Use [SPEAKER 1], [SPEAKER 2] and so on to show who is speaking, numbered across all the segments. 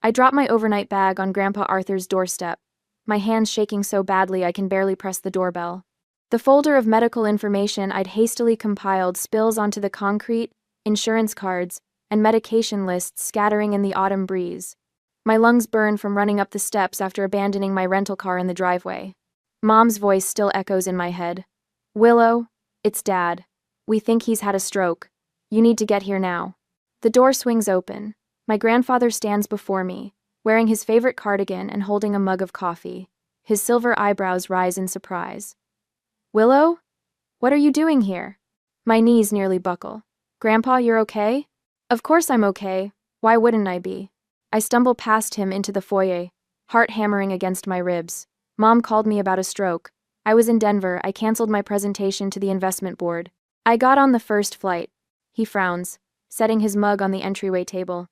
[SPEAKER 1] I drop my overnight bag on Grandpa Arthur's doorstep, my hands shaking so badly I can barely press the doorbell. The folder of medical information I'd hastily compiled spills onto the concrete, insurance cards, and medication lists scattering in the autumn breeze. My lungs burn from running up the steps after abandoning my rental car in the driveway. Mom's voice still echoes in my head. "Willow, it's Dad. We think he's had a stroke. You need to get here now." The door swings open. My grandfather stands before me, wearing his favorite cardigan and holding a mug of coffee. His silver eyebrows rise in surprise. "Willow? What are you doing here?" My knees nearly buckle. "Grandpa, you're okay?" "Of course I'm okay. Why wouldn't I be?" I stumble past him into the foyer, heart hammering against my ribs. Mom called me about a stroke. I was in Denver. I canceled my presentation to the investment board. I got on the first flight. He frowns, setting his mug on the entryway table.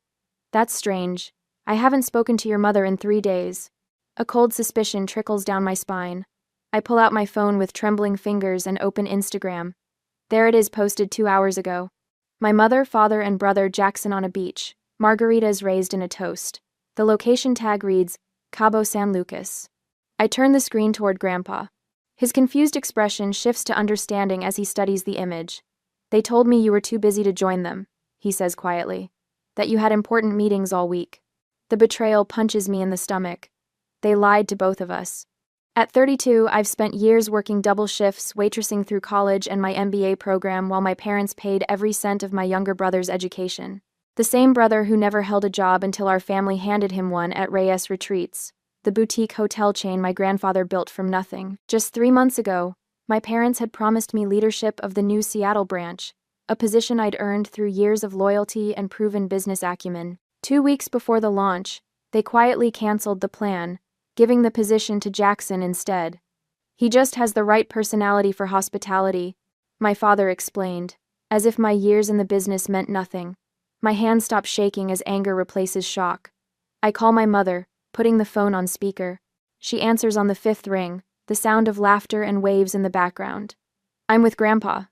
[SPEAKER 1] "That's strange. I haven't spoken to your mother in 3 days." A cold suspicion trickles down my spine. I pull out my phone with trembling fingers and open Instagram. There it is, posted 2 hours ago. My mother, father, and brother Jackson on a beach. Margaritas raised in a toast. The location tag reads, Cabo San Lucas. I turn the screen toward Grandpa. His confused expression shifts to understanding as he studies the image. "They told me you were too busy to join them," he says quietly. "That you had important meetings all week." The betrayal punches me in the stomach. They lied to both of us. At 32, I've spent years working double shifts, waitressing through college and my MBA program while my parents paid every cent of my younger brother's education. The same brother who never held a job until our family handed him one at Reyes Retreats, the boutique hotel chain my grandfather built from nothing. Just 3 months ago, my parents had promised me leadership of the new Seattle branch, a position I'd earned through years of loyalty and proven business acumen. 2 weeks before the launch, they quietly canceled the plan, giving the position to Jackson instead. "He just has the right personality for hospitality," my father explained, as if my years in the business meant nothing. My hand stops shaking as anger replaces shock. I call my mother, putting the phone on speaker. She answers on the 5th ring, the sound of laughter and waves in the background. "I'm with Grandpa,"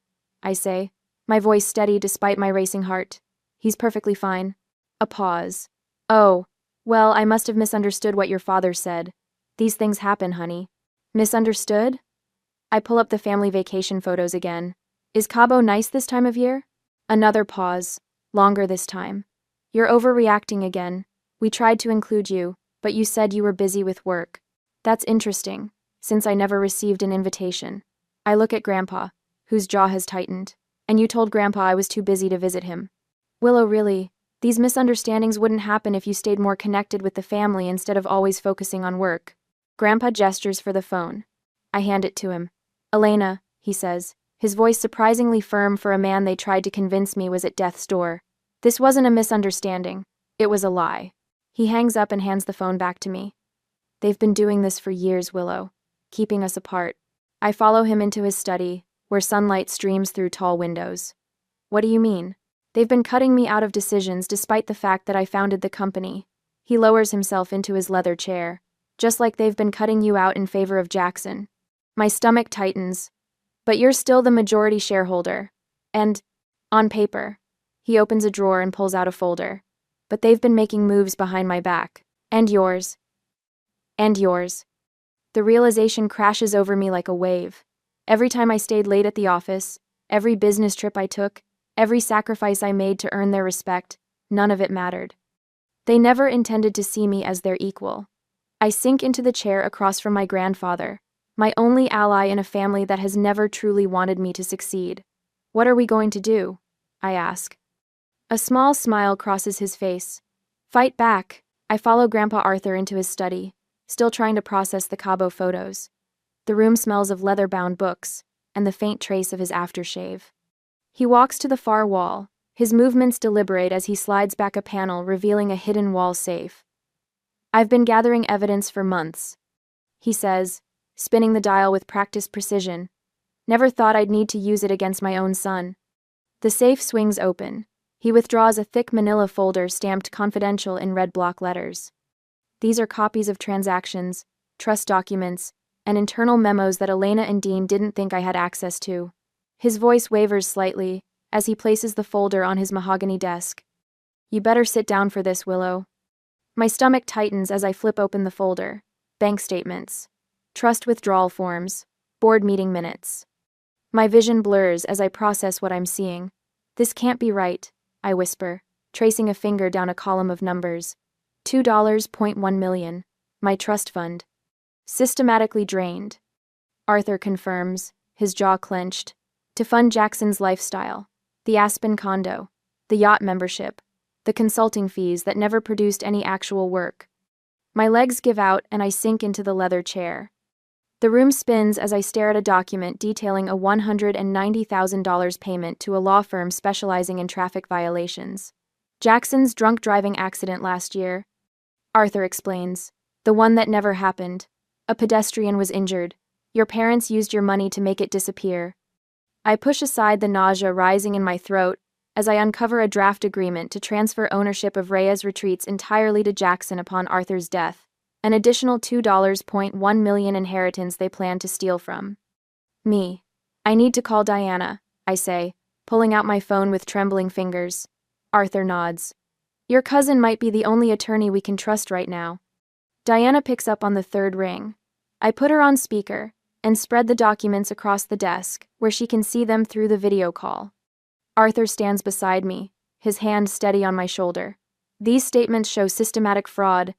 [SPEAKER 1] I say, my voice steady despite my racing heart. "He's perfectly fine." A pause. "Oh, well, I must have misunderstood what your father said. These things happen, honey." "Misunderstood?" I pull up the family vacation photos again. "Is Cabo nice this time of year?" Another pause, longer this time. "You're overreacting again. We tried to include you, but you said you were busy with work." "That's interesting, since I never received an invitation." I look at Grandpa, whose jaw has tightened. "And you told Grandpa I was too busy to visit him." "Willow, really, these misunderstandings wouldn't happen if you stayed more connected with the family instead of always focusing on work." Grandpa gestures for the phone. I hand it to him. "Elena," he says, his voice surprisingly firm for a man they tried to convince me was at death's door. "This wasn't a misunderstanding. It was a lie." He hangs up and hands the phone back to me. "They've been doing this for years, Willow, keeping us apart." I follow him into his study, where sunlight streams through tall windows. "What do you mean?" "They've been cutting me out of decisions despite the fact that I founded the company." He lowers himself into his leather chair. "Just like they've been cutting you out in favor of Jackson." My stomach tightens. "But you're still the majority shareholder. And, on paper." He opens a drawer and pulls out a folder. "But they've been making moves behind my back. And yours. And yours." The realization crashes over me like a wave. Every time I stayed late at the office, every business trip I took, every sacrifice I made to earn their respect, none of it mattered. They never intended to see me as their equal. I sink into the chair across from my grandfather, my only ally in a family that has never truly wanted me to succeed. "What are we going to do?" I ask. A small smile crosses his face. "Fight back." I follow Grandpa Arthur into his study, still trying to process the Cabo photos. The room smells of leather-bound books, and the faint trace of his aftershave. He walks to the far wall, his movements deliberate as he slides back a panel revealing a hidden wall safe. "I've been gathering evidence for months," he says, spinning the dial with practiced precision. "Never thought I'd need to use it against my own son." The safe swings open. He withdraws a thick manila folder stamped confidential in red block letters. These are copies of transactions, trust documents, and internal memos that Elena and Dean didn't think I had access to. His voice wavers slightly as he places the folder on his mahogany desk. "You better sit down for this, Willow." My stomach tightens as I flip open the folder. Bank statements. Trust withdrawal forms. Board meeting minutes. My vision blurs as I process what I'm seeing. This can't be right, I whisper, tracing a finger down a column of numbers. $2.1 million. My trust fund. Systematically drained. Arthur confirms, his jaw clenched. To fund Jackson's lifestyle. The Aspen condo. The yacht membership. The consulting fees that never produced any actual work. My legs give out and I sink into the leather chair. The room spins as I stare at a document detailing a $190,000 payment to a law firm specializing in traffic violations. Jackson's drunk driving accident last year. Arthur explains. The one that never happened. A pedestrian was injured. Your parents used your money to make it disappear. I push aside the nausea rising in my throat as I uncover a draft agreement to transfer ownership of Reyes Retreats entirely to Jackson upon Arthur's death, an additional $2.1 million inheritance they plan to steal from me. I need to call Diana, I say, pulling out my phone with trembling fingers. Arthur nods. Your cousin might be the only attorney we can trust right now. Diana picks up on the third ring. I put her on speaker and spread the documents across the desk where she can see them through the video call. Arthur stands beside me, his hand steady on my shoulder. These statements show systematic fraud.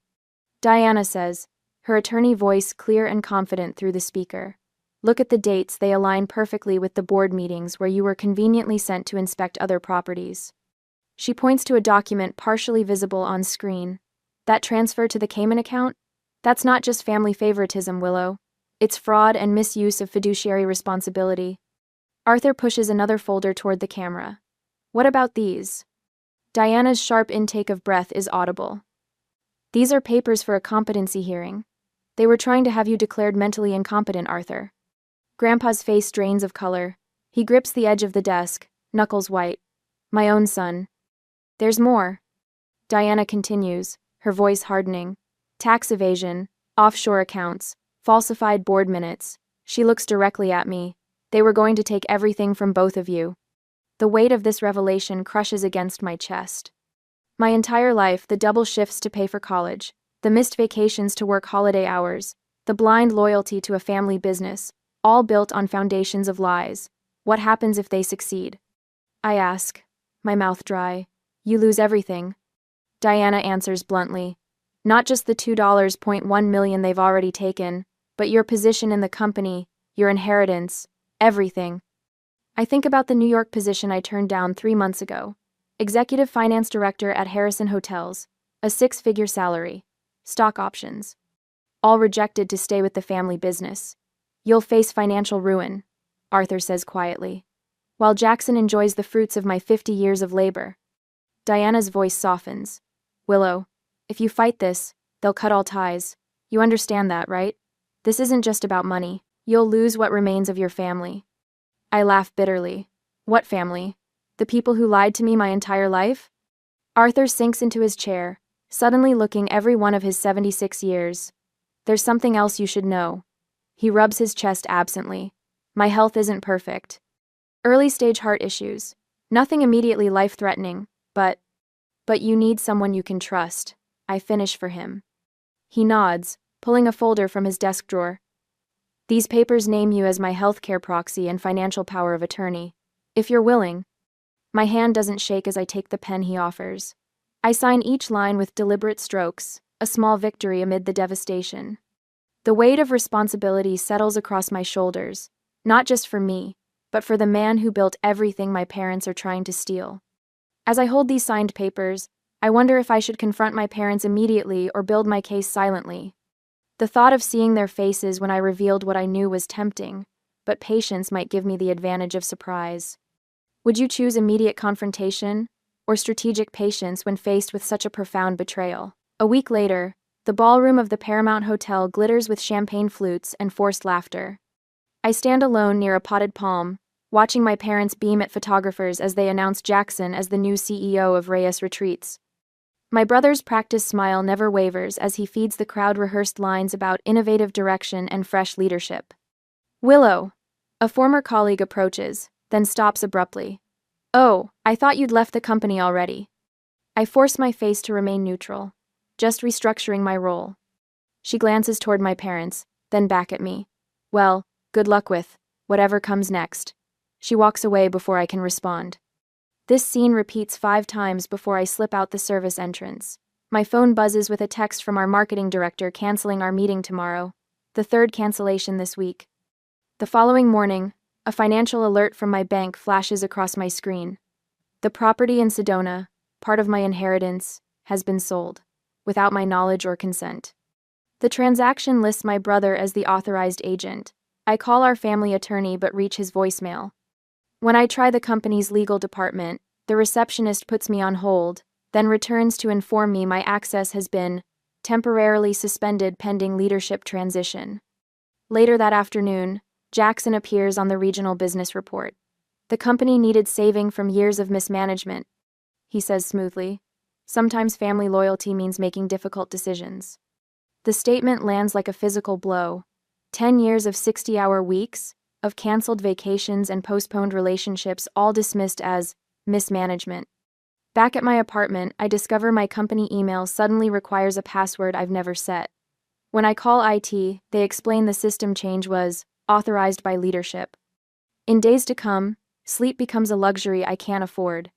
[SPEAKER 1] Diana says, her attorney voice clear and confident through the speaker. Look at the dates, they align perfectly with the board meetings where you were conveniently sent to inspect other properties. She points to a document partially visible on screen. That transfer to the Cayman account? That's not just family favoritism, Willow. It's fraud and misuse of fiduciary responsibility. Arthur pushes another folder toward the camera. What about these? Diana's sharp intake of breath is audible. These are papers for a competency hearing. They were trying to have you declared mentally incompetent, Arthur. Grandpa's face drains of color. He grips the edge of the desk, knuckles white. My own son. There's more. Diana continues, her voice hardening. Tax evasion, offshore accounts, falsified board minutes. She looks directly at me. They were going to take everything from both of you. The weight of this revelation crushes against my chest. My entire life, the double shifts to pay for college, the missed vacations to work holiday hours, the blind loyalty to a family business, all built on foundations of lies. What happens if they succeed? I ask, my mouth dry. You lose everything. Diana answers bluntly. Not just the $2.1 million they've already taken, but your position in the company, your inheritance, everything. I think about the New York position I turned down 3 months ago. Executive Finance Director at Harrison Hotels, a 6-figure salary, stock options. All rejected to stay with the family business. You'll face financial ruin, Arthur says quietly, while Jackson enjoys the fruits of my 50 years of labor. Diana's voice softens. Willow, if you fight this, they'll cut all ties. You understand that, right? This isn't just about money. You'll lose what remains of your family. I laugh bitterly. What family? The people who lied to me my entire life? Arthur sinks into his chair, suddenly looking every one of his 76 years. There's something else you should know. He rubs his chest absently. My health isn't perfect. Early-stage heart issues. Nothing immediately life-threatening, but you need someone you can trust. I finish for him. He nods, pulling a folder from his desk drawer. These papers name you as my healthcare proxy and financial power of attorney. If you're willing. My hand doesn't shake as I take the pen he offers. I sign each line with deliberate strokes, a small victory amid the devastation. The weight of responsibility settles across my shoulders, not just for me, but for the man who built everything my parents are trying to steal. As I hold these signed papers, I wonder if I should confront my parents immediately or build my case silently. The thought of seeing their faces when I revealed what I knew was tempting, but patience might give me the advantage of surprise. Would you choose immediate confrontation or strategic patience when faced with such a profound betrayal? A week later, the ballroom of the Paramount Hotel glitters with champagne flutes and forced laughter. I stand alone near a potted palm, watching my parents beam at photographers as they announce Jackson as the new CEO of Reyes Retreats. My brother's practiced smile never wavers as he feeds the crowd rehearsed lines about innovative direction and fresh leadership. Willow, a former colleague approaches, then stops abruptly. Oh, I thought you'd left the company already. I force my face to remain neutral. Just restructuring my role. She glances toward my parents, then back at me. Well, good luck with whatever comes next. She walks away before I can respond. This scene repeats 5 times before I slip out the service entrance. My phone buzzes with a text from our marketing director canceling our meeting tomorrow, the 3rd cancellation this week. The following morning, a financial alert from my bank flashes across my screen. The property in Sedona, part of my inheritance, has been sold, without my knowledge or consent. The transaction lists my brother as the authorized agent. I call our family attorney but reach his voicemail. When I try the company's legal department, the receptionist puts me on hold, then returns to inform me my access has been temporarily suspended pending leadership transition. Later that afternoon, Jackson appears on the regional business report. The company needed saving from years of mismanagement, he says smoothly. Sometimes family loyalty means making difficult decisions. The statement lands like a physical blow. 10 years of 60-hour weeks, of canceled vacations and postponed relationships, all dismissed as mismanagement. Back at my apartment, I discover my company email suddenly requires a password I've never set. When I call IT, they explain the system change was authorized by leadership. In days to come, sleep becomes a luxury I can't afford.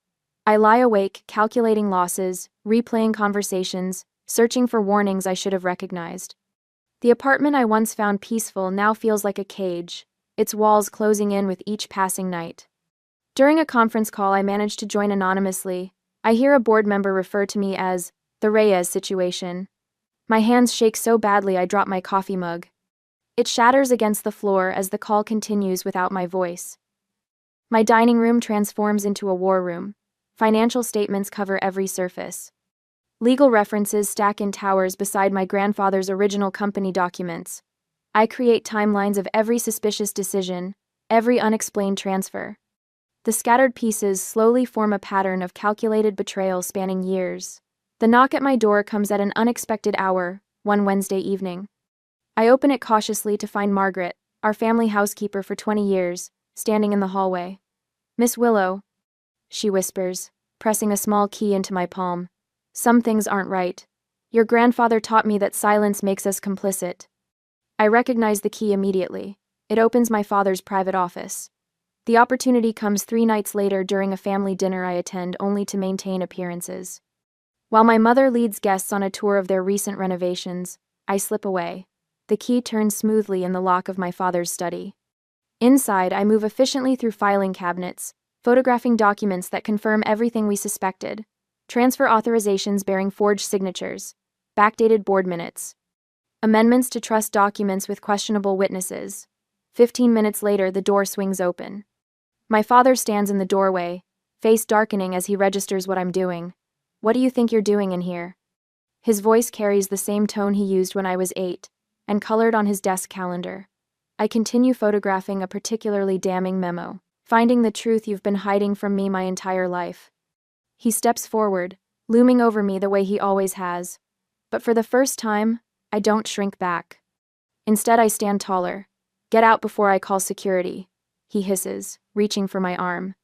[SPEAKER 1] I lie awake, calculating losses, replaying conversations, searching for warnings I should have recognized. The apartment I once found peaceful now feels like a cage, its walls closing in with each passing night. During a conference call I managed to join anonymously, I hear a board member refer to me as the Reyes situation. My hands shake so badly I drop my coffee mug. It shatters against the floor as the call continues without my voice. My dining room transforms into a war room. Financial statements cover every surface. Legal references stack in towers beside my grandfather's original company documents. I create timelines of every suspicious decision, every unexplained transfer. The scattered pieces slowly form a pattern of calculated betrayal spanning years. The knock at my door comes at an unexpected hour, one Wednesday evening. I open it cautiously to find Margaret, our family housekeeper for 20 years, standing in the hallway. "Miss Willow," she whispers, pressing a small key into my palm. "Some things aren't right. Your grandfather taught me that silence makes us complicit." I recognize the key immediately. It opens my father's private office. The opportunity comes 3 nights later during a family dinner I attend only to maintain appearances. While my mother leads guests on a tour of their recent renovations, I slip away. The key turns smoothly in the lock of my father's study. Inside, I move efficiently through filing cabinets, photographing documents that confirm everything we suspected. Transfer authorizations bearing forged signatures, backdated board minutes, amendments to trust documents with questionable witnesses. 15 minutes later, the door swings open. My father stands in the doorway, face darkening as he registers what I'm doing. "What do you think you're doing in here?" His voice carries the same tone he used when I was 8, and colored on his desk calendar. I continue photographing a particularly damning memo. "Finding the truth you've been hiding from me my entire life." He steps forward, looming over me the way he always has. But for the first time, I don't shrink back. Instead, I stand taller. "Get out before I call security," he hisses, reaching for my arm.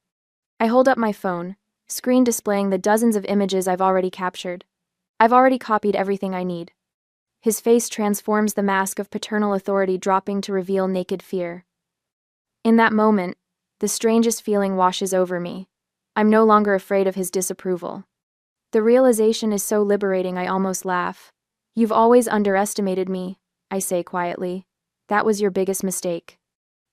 [SPEAKER 1] I hold up my phone, screen displaying the dozens of images I've already captured. I've already copied everything I need. His face transforms, the mask of paternal authority dropping to reveal naked fear. In that moment, the strangest feeling washes over me. I'm no longer afraid of his disapproval. The realization is so liberating I almost laugh. "You've always underestimated me," I say quietly. "That was your biggest mistake."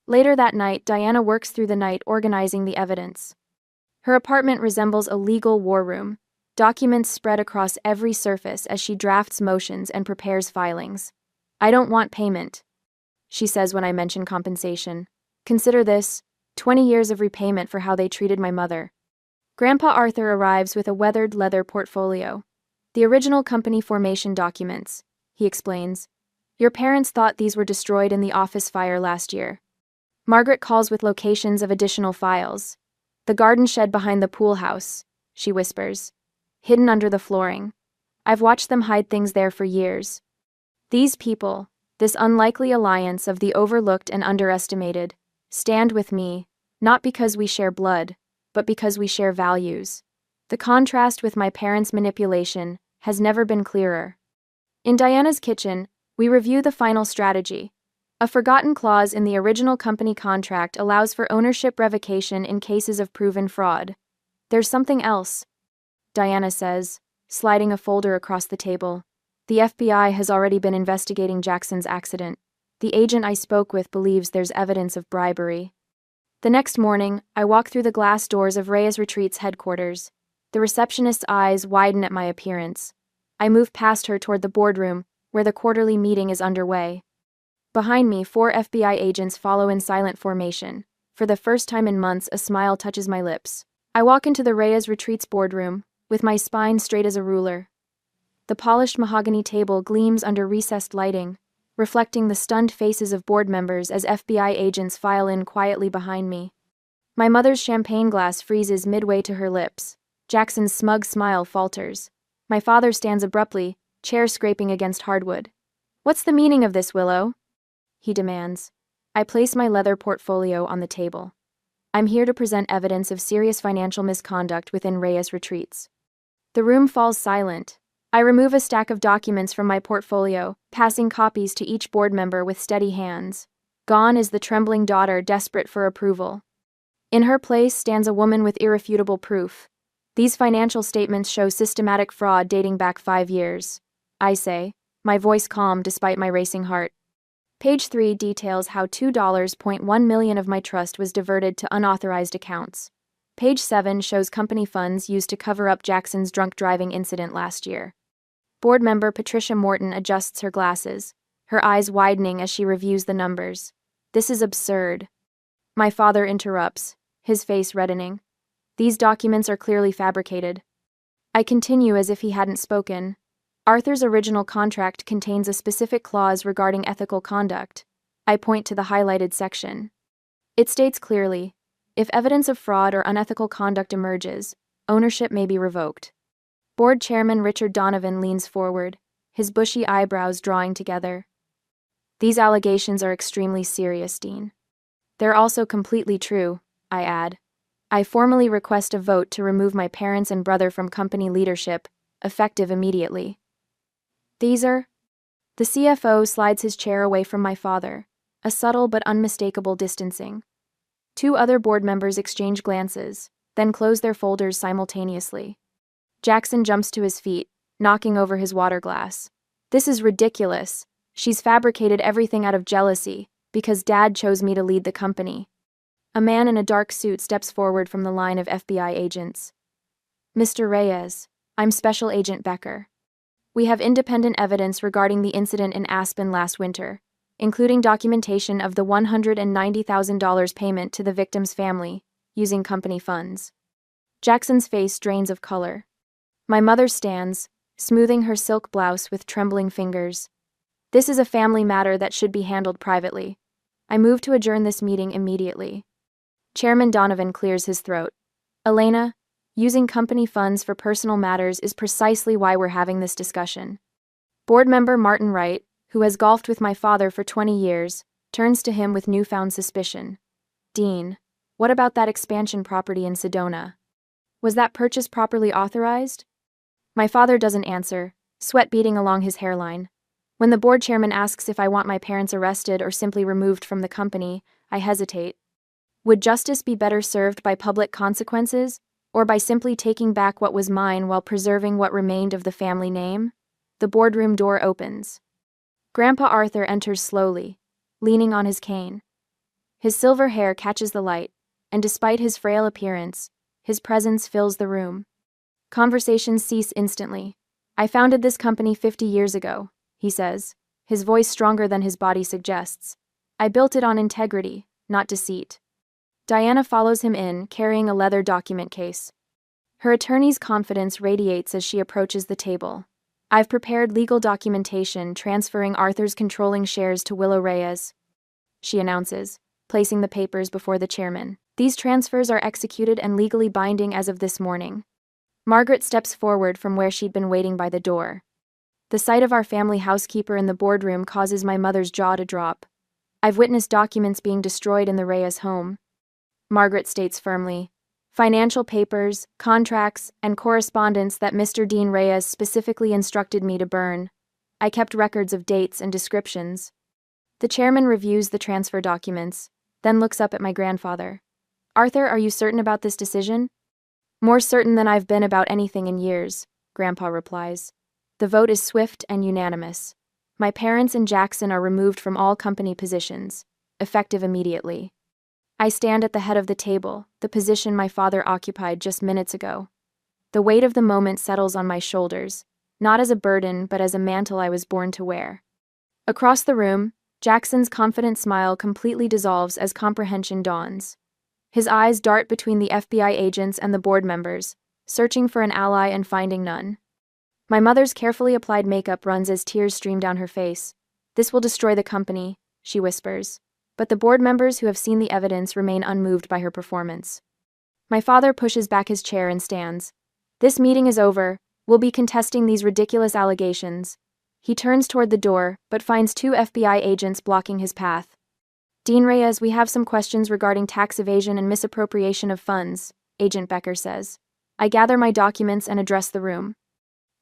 [SPEAKER 1] Later that night, Diana works through the night organizing the evidence. Her apartment resembles a legal war room, documents spread across every surface as she drafts motions and prepares filings. "I don't want payment," she says when I mention compensation. "Consider this 20 years of repayment for how they treated my mother." Grandpa Arthur arrives with a weathered leather portfolio. "The original company formation documents," he explains. "Your parents thought these were destroyed in the office fire last year." Margaret calls with locations of additional files. "The garden shed behind the pool house," she whispers, "hidden under the flooring. I've watched them hide things there for years." These people, this unlikely alliance of the overlooked and underestimated, stand with me, not because we share blood, but because we share values. The contrast with my parents' manipulation, has never been clearer. In Diana's kitchen, we review the final strategy. A forgotten clause in the original company contract allows for ownership revocation in cases of proven fraud. There's something else, Diana says, sliding a folder across the table. The FBI has already been investigating Jackson's accident. The agent I spoke with believes there's evidence of bribery. The next morning, I walk through the glass doors of Reyes Retreat's headquarters. The receptionist's eyes widen at my appearance. I move past her toward the boardroom, where the quarterly meeting is underway. Behind me, 4 FBI agents follow in silent formation. For the first time in months, a smile touches my lips. I walk into the Reyes Retreat's boardroom, with my spine straight as a ruler. The polished mahogany table gleams under recessed lighting, reflecting the stunned faces of board members as FBI agents file in quietly behind me. My mother's champagne glass freezes midway to her lips. Jackson's smug smile falters. My father stands abruptly, chair scraping against hardwood. "What's the meaning of this, Willow?" he demands. I place my leather portfolio on the table. I'm here to present evidence of serious financial misconduct within Reyes Retreats. The room falls silent. I remove a stack of documents from my portfolio, passing copies to each board member with steady hands. Gone is the trembling daughter desperate for approval. In her place stands a woman with irrefutable proof. These financial statements show systematic fraud dating back 5 years. I say, my voice calm despite my racing heart. Page 3 details how $2.1 million of my trust was diverted to unauthorized accounts. Page 7 shows company funds used to cover up Jackson's drunk driving incident last year. Board member Patricia Morton adjusts her glasses, her eyes widening as she reviews the numbers. This is absurd. My father interrupts, his face reddening. These documents are clearly fabricated. I continue as if he hadn't spoken. Arthur's original contract contains a specific clause regarding ethical conduct. I point to the highlighted section. It states clearly, if evidence of fraud or unethical conduct emerges, ownership may be revoked. Board Chairman Richard Donovan leans forward, his bushy eyebrows drawing together. These allegations are extremely serious, Dean. They're also completely true, I add. I formally request a vote to remove my parents and brother from company leadership, effective immediately. These are... The CFO slides his chair away from my father, a subtle but unmistakable distancing. 2 other board members exchange glances, then close their folders simultaneously. Jackson jumps to his feet, knocking over his water glass. This is ridiculous. She's fabricated everything out of jealousy, because Dad chose me to lead the company. A man in a dark suit steps forward from the line of FBI agents. Mr. Reyes, I'm Special Agent Becker. We have independent evidence regarding the incident in Aspen last winter, including documentation of the $190,000 payment to the victim's family, using company funds. Jackson's face drains of color. My mother stands, smoothing her silk blouse with trembling fingers. This is a family matter that should be handled privately. I move to adjourn this meeting immediately. Chairman Donovan clears his throat. Elena, using company funds for personal matters is precisely why we're having this discussion. Board member Martin Wright, who has golfed with my father for 20 years, turns to him with newfound suspicion. Dean, what about that expansion property in Sedona? Was that purchase properly authorized? My father doesn't answer, sweat beading along his hairline. When the board chairman asks if I want my parents arrested or simply removed from the company, I hesitate. Would justice be better served by public consequences, or by simply taking back what was mine while preserving what remained of the family name? The boardroom door opens. Grandpa Arthur enters slowly, leaning on his cane. His silver hair catches the light, and despite his frail appearance, his presence fills the room. Conversations cease instantly. I founded this company 50 years ago, he says, his voice stronger than his body suggests. I built it on integrity, not deceit. Diana follows him in, carrying a leather document case. Her attorney's confidence radiates as she approaches the table. I've prepared legal documentation transferring Arthur's controlling shares to Willow Reyes, she announces, placing the papers before the chairman. These transfers are executed and legally binding as of this morning. Margaret steps forward from where she'd been waiting by the door. The sight of our family housekeeper in the boardroom causes my mother's jaw to drop. I've witnessed documents being destroyed in the Reyes home, Margaret states firmly. Financial papers, contracts, and correspondence that Mr. Dean Reyes specifically instructed me to burn. I kept records of dates and descriptions. The chairman reviews the transfer documents, then looks up at my grandfather. Arthur, are you certain about this decision? More certain than I've been about anything in years, Grandpa replies. The vote is swift and unanimous. My parents and Jackson are removed from all company positions, effective immediately. I stand at the head of the table, the position my father occupied just minutes ago. The weight of the moment settles on my shoulders, not as a burden but as a mantle I was born to wear. Across the room, Jackson's confident smile completely dissolves as comprehension dawns. His eyes dart between the FBI agents and the board members, searching for an ally and finding none. My mother's carefully applied makeup runs as tears stream down her face. This will destroy the company, she whispers. But the board members who have seen the evidence remain unmoved by her performance. My father pushes back his chair and stands. This meeting is over. We'll be contesting these ridiculous allegations. He turns toward the door, but finds 2 FBI agents blocking his path. Dean Reyes, we have some questions regarding tax evasion and misappropriation of funds, Agent Becker says. I gather my documents and address the room.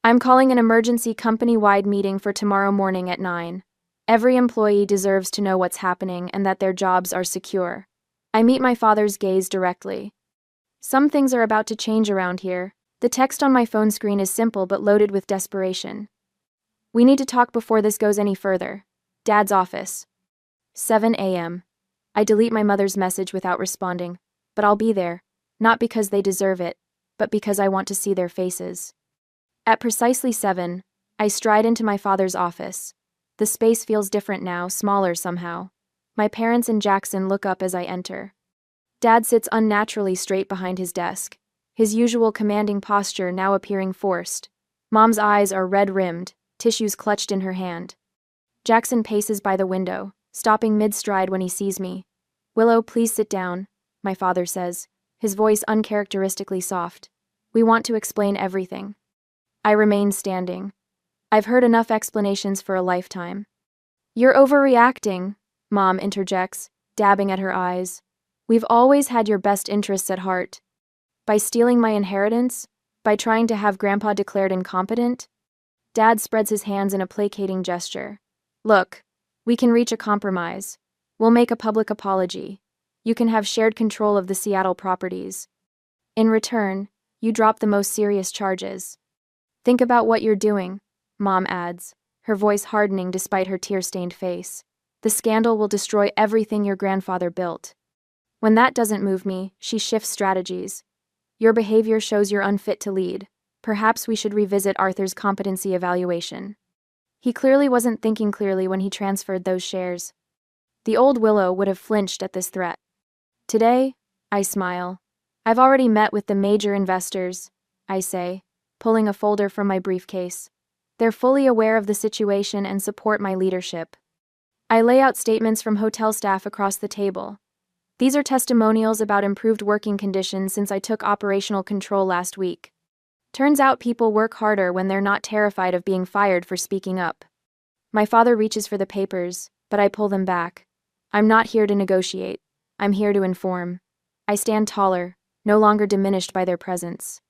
[SPEAKER 1] I'm calling an emergency company-wide meeting for tomorrow morning at 9. Every employee deserves to know what's happening and that their jobs are secure. I meet my father's gaze directly. Some things are about to change around here. The text on my phone screen is simple but loaded with desperation. We need to talk before this goes any further. Dad's office. 7 a.m. I delete my mother's message without responding, but I'll be there, not because they deserve it, but because I want to see their faces. At precisely 7, I stride into my father's office. The space feels different now, smaller somehow. My parents and Jackson look up as I enter. Dad sits unnaturally straight behind his desk, his usual commanding posture now appearing forced. Mom's eyes are red-rimmed, tissues clutched in her hand. Jackson paces by the window, stopping mid-stride when he sees me. Willow, please sit down, my father says, his voice uncharacteristically soft. We want to explain everything. I remain standing. I've heard enough explanations for a lifetime. You're overreacting, Mom interjects, dabbing at her eyes. We've always had your best interests at heart. By stealing my inheritance? By trying to have Grandpa declared incompetent? Dad spreads his hands in a placating gesture. Look, we can reach a compromise. We'll make a public apology. You can have shared control of the Seattle properties. In return, you drop the most serious charges. Think about what you're doing, Mom adds, her voice hardening despite her tear-stained face. The scandal will destroy everything your grandfather built. When that doesn't move me, she shifts strategies. Your behavior shows you're unfit to lead. Perhaps we should revisit Arthur's competency evaluation. He clearly wasn't thinking clearly when he transferred those shares. The old Willow would have flinched at this threat. Today, I smile. I've already met with the major investors, I say, pulling a folder from my briefcase. They're fully aware of the situation and support my leadership. I lay out statements from hotel staff across the table. These are testimonials about improved working conditions since I took operational control last week. Turns out people work harder when they're not terrified of being fired for speaking up. My father reaches for the papers, but I pull them back. I'm not here to negotiate. I'm here to inform. I stand taller, no longer diminished by their presence.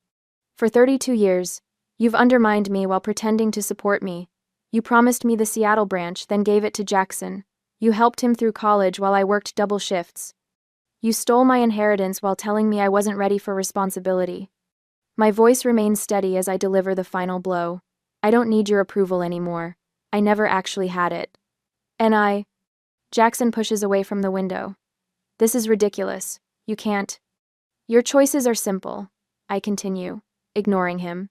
[SPEAKER 1] For 32 years, you've undermined me while pretending to support me. You promised me the Seattle branch, then gave it to Jackson. You helped him through college while I worked double shifts. You stole my inheritance while telling me I wasn't ready for responsibility. My voice remains steady as I deliver the final blow. I don't need your approval anymore. I never actually had it. And Jackson pushes away from the window. This is ridiculous. You can't. Your choices are simple, I continue, ignoring him.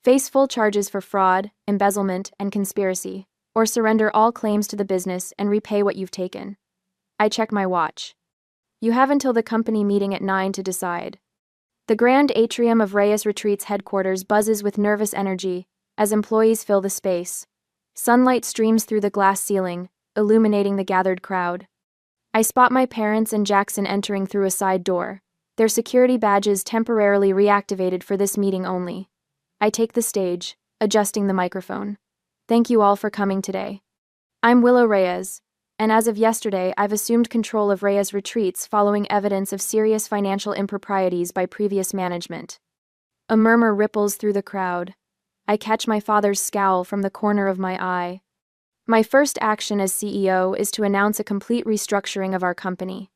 [SPEAKER 1] Face full charges for fraud, embezzlement, and conspiracy, or surrender all claims to the business and repay what you've taken. I check my watch. You have until the company meeting at 9 to decide. The grand atrium of Reyes Retreats headquarters buzzes with nervous energy as employees fill the space. Sunlight streams through the glass ceiling, illuminating the gathered crowd. I spot my parents and Jackson entering through a side door, their security badges temporarily reactivated for this meeting only. I take the stage, adjusting the microphone. Thank you all for coming today. I'm Willow Reyes, And as of yesterday, I've assumed control of Reyes Retreats following evidence of serious financial improprieties by previous management. A murmur ripples through the crowd. I catch my father's scowl from the corner of my eye. My first action as CEO is to announce a complete restructuring of our company.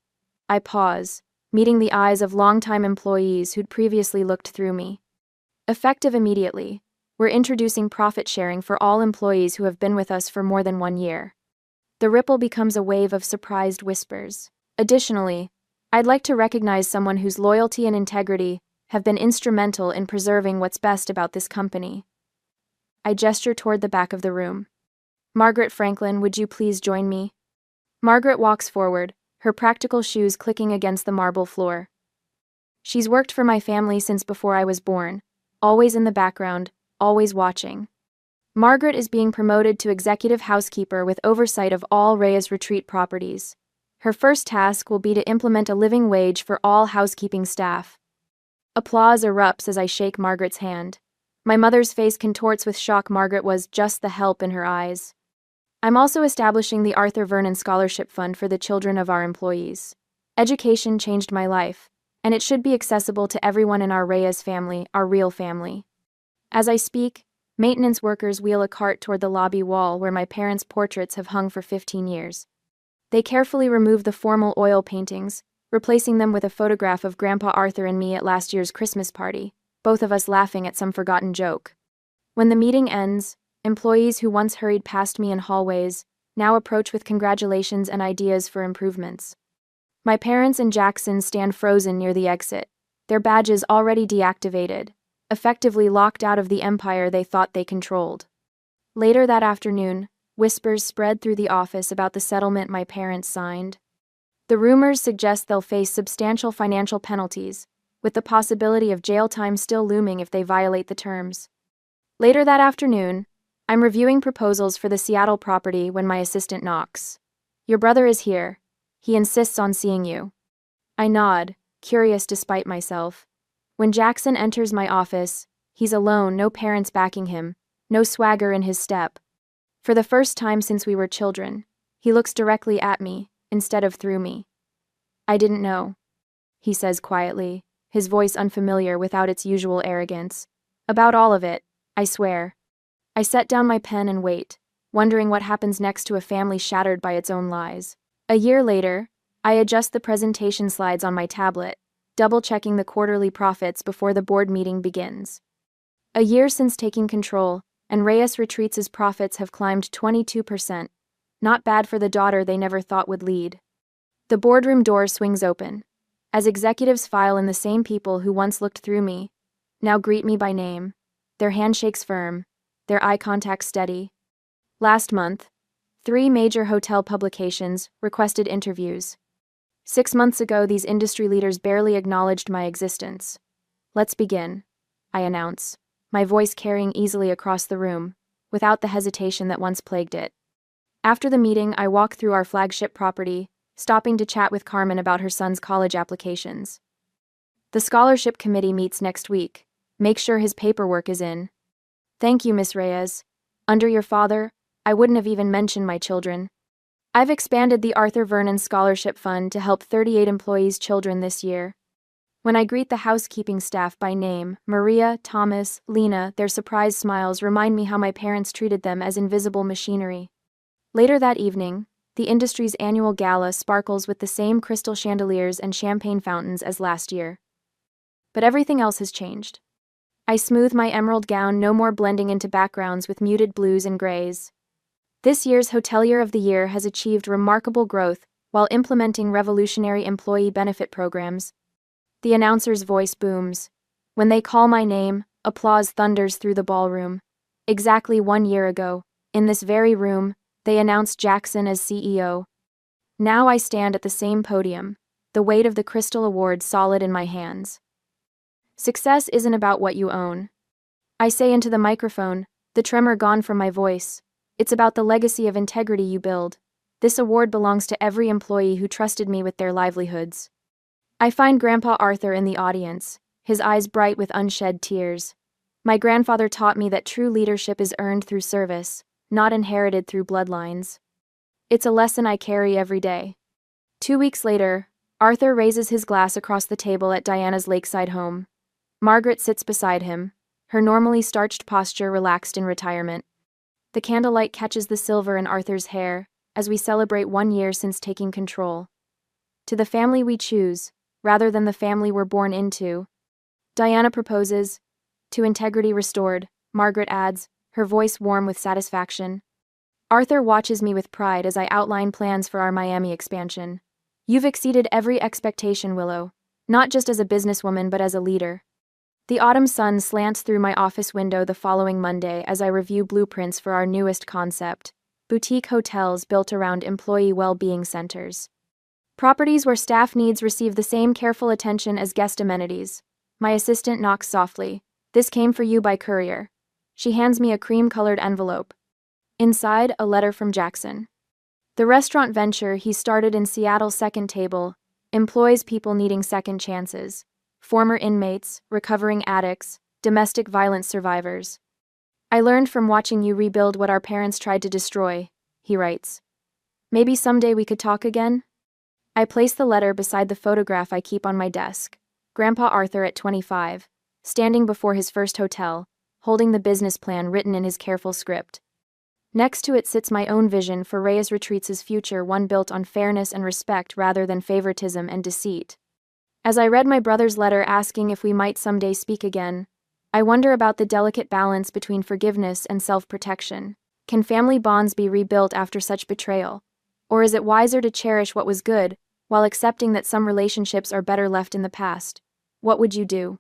[SPEAKER 1] I pause, meeting the eyes of longtime employees who'd previously looked through me. Effective immediately, we're introducing profit sharing for all employees who have been with us for more than 1 year. The ripple becomes a wave of surprised whispers. Additionally, I'd like to recognize someone whose loyalty and integrity have been instrumental in preserving what's best about this company. I gesture toward the back of the room. Margaret Franklin, would you please join me? Margaret walks forward, her practical shoes clicking against the marble floor. She's worked for my family since before I was born, always in the background, always watching. Margaret is being promoted to executive housekeeper with oversight of all Reyes Retreat properties. Her first task will be to implement a living wage for all housekeeping staff. Applause erupts as I shake Margaret's hand. My mother's face contorts with shock. Margaret was just the help in her eyes. I'm also establishing the Arthur Vernon Scholarship Fund for the children of our employees. Education changed my life, and it should be accessible to everyone in our Reyes family, our real family. As I speak, maintenance workers wheel a cart toward the lobby wall where my parents' portraits have hung for 15 years. They carefully remove the formal oil paintings, replacing them with a photograph of Grandpa Arthur and me at last year's Christmas party, both of us laughing at some forgotten joke. When the meeting ends, employees who once hurried past me in hallways now approach with congratulations and ideas for improvements. My parents and Jackson stand frozen near the exit, their badges already deactivated, effectively locked out of the empire they thought they controlled. Later that afternoon, whispers spread through the office about the settlement my parents signed. The rumors suggest they'll face substantial financial penalties, with the possibility of jail time still looming if they violate the terms. Later that afternoon, I'm reviewing proposals for the Seattle property when my assistant knocks. Your brother is here. He insists on seeing you. I nod, curious despite myself. When Jackson enters my office, he's alone, no parents backing him, no swagger in his step. For the first time since we were children, he looks directly at me, instead of through me. I didn't know, he says quietly, his voice unfamiliar without its usual arrogance. About all of it, I swear. I set down my pen and wait, wondering what happens next to a family shattered by its own lies. A year later, I adjust the presentation slides on my tablet, double-checking the quarterly profits before the board meeting begins. A year since taking control, and Reyes Retreats' profits have climbed 22%. Not bad for the daughter they never thought would lead. The boardroom door swings open, as executives file in. The same people who once looked through me now greet me by name, their handshakes firm, their eye contact steady. Last month, 3 major hotel publications requested interviews. 6 months ago, these industry leaders barely acknowledged my existence. Let's begin, I announce, my voice carrying easily across the room, without the hesitation that once plagued it. After the meeting, I walk through our flagship property, stopping to chat with Carmen about her son's college applications. The scholarship committee meets next week. Make sure his paperwork is in. Thank you, Miss Reyes. Under your father, I wouldn't have even mentioned my children. I've expanded the Arthur Vernon Scholarship Fund to help 38 employees' children this year. When I greet the housekeeping staff by name, Maria, Thomas, Lena, their surprised smiles remind me how my parents treated them as invisible machinery. Later that evening, the industry's annual gala sparkles with the same crystal chandeliers and champagne fountains as last year. But everything else has changed. I smooth my emerald gown, no more blending into backgrounds with muted blues and grays. This year's Hotelier of the Year has achieved remarkable growth while implementing revolutionary employee benefit programs. The announcer's voice booms. When they call my name, applause thunders through the ballroom. Exactly 1 year ago, in this very room, they announced Jackson as CEO. Now I stand at the same podium, the weight of the Crystal Award solid in my hands. Success isn't about what you own, I say into the microphone, the tremor gone from my voice. It's about the legacy of integrity you build. This award belongs to every employee who trusted me with their livelihoods. I find Grandpa Arthur in the audience, his eyes bright with unshed tears. My grandfather taught me that true leadership is earned through service, not inherited through bloodlines. It's a lesson I carry every day. 2 weeks later, Arthur raises his glass across the table at Diana's lakeside home. Margaret sits beside him, her normally starched posture relaxed in retirement. The candlelight catches the silver in Arthur's hair as we celebrate 1 year since taking control. To the family we choose, rather than the family we're born into. Diana proposes. To integrity restored, Margaret adds, her voice warm with satisfaction. Arthur watches me with pride as I outline plans for our Miami expansion. You've exceeded every expectation, Willow, not just as a businesswoman but as a leader. The autumn sun slants through my office window the following Monday as I review blueprints for our newest concept, boutique hotels built around employee well-being centers. Properties where staff needs receive the same careful attention as guest amenities. My assistant knocks softly. This came for you by courier. She hands me a cream-colored envelope. Inside, a letter from Jackson. The restaurant venture he started in Seattle's Second Table employs people needing second chances. Former inmates, recovering addicts, domestic violence survivors. I learned from watching you rebuild what our parents tried to destroy, he writes. Maybe someday we could talk again? I place the letter beside the photograph I keep on my desk. Grandpa Arthur at 25, standing before his first hotel, holding the business plan written in his careful script. Next to it sits my own vision for Reyes Retreats' future, one built on fairness and respect rather than favoritism and deceit. As I read my brother's letter asking if we might someday speak again, I wonder about the delicate balance between forgiveness and self-protection. Can family bonds be rebuilt after such betrayal? Or is it wiser to cherish what was good, while accepting that some relationships are better left in the past? What would you do?